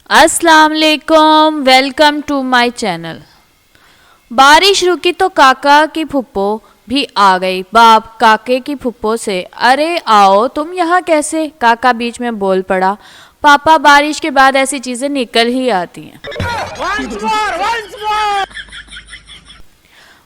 अस्सलाम वालेकुम, welcome to my channel. बारिश रुकी तो काका की फुप्पो भी आ गई। बाप काके की फुप्पो से, अरे आओ तुम यहाँ कैसे? काका बीच में बोल पड़ा, पापा बारिश के बाद ऐसी चीजें निकल ही आती हैं।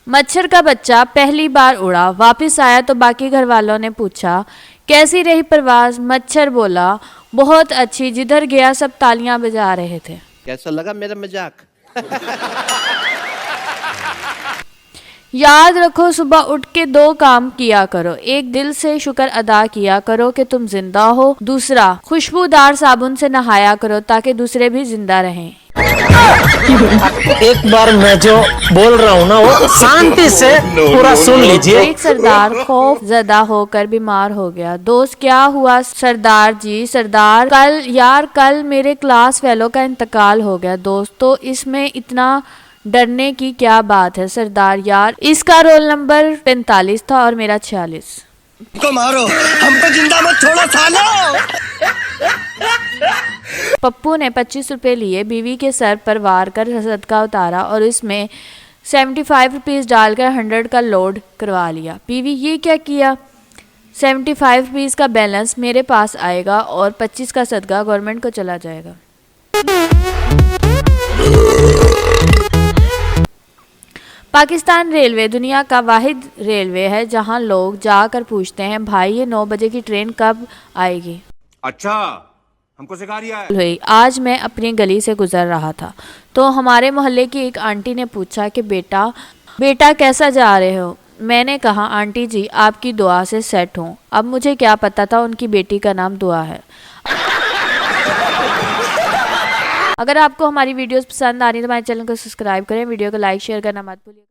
मच्छर का बच्चा पहली बार उड़ा, वापस आया तो बाकी घर वालों ने पूछा कैसी रही प्रवास? मच्छर बोला बहुत अच्छी, जिधर गया सब तालियां बजा रहे थे। कैसा लगा मेरा मजाक? याद रखो सुबह उठ के 2 काम किया करो। एक, दिल से शुक्र अदा किया करो कि तुम जिंदा हो। दूसरा, खुशबूदार साबुन से नहाया करो ताकि दूसरे भी जिंदा रहें। एक बार मैं जो बोल रहा हूँ ना वो शांति से पूरा सुन लीजिए। एक सरदार खौफ ज़दा होकर बीमार हो गया। दोस्त क्या हुआ सरदार जी? सरदार कल मेरे क्लास फेलो का इंतकाल हो गया। दोस्तों इसमें इतना डरने की क्या बात है? सरदार यार इसका रोल नंबर 45 था और मेरा 46। को मारो, हमको जिंदा मत छोड़ो सालो। पप्पू ने 25 रुपए लिए, बीवी के सर पर वार कर सदका उतारा और इसमें 75 रुपीज़ डालकर 100 का लोड करवा लिया। बीवी ये क्या किया? 75 रुपीज़ का बैलेंस मेरे पास आएगा और 25 का सदका गवर्नमेंट को चला जाएगा। पाकिस्तान रेलवे दुनिया का वाहिद रेलवे है जहां लोग जाकर पूछते हैं भाई ये 9 बजे की ट्रेन कब आएगी? अच्छा, हमको सिखा रिया है। हुई। आज मैं अपनी गली से गुजर रहा था तो हमारे मोहल्ले की एक आंटी ने पूछा कि बेटा कैसा जा रहे हो? मैंने कहा आंटी जी आपकी दुआ से सेट हूँ। अब मुझे क्या पता था उनकी बेटी का नाम दुआ है। अगर आपको हमारी वीडियोस पसंद आ रही है तो हमारे चैनल को सब्सक्राइब करें, वीडियो को लाइक शेयर करना मत भूलिए।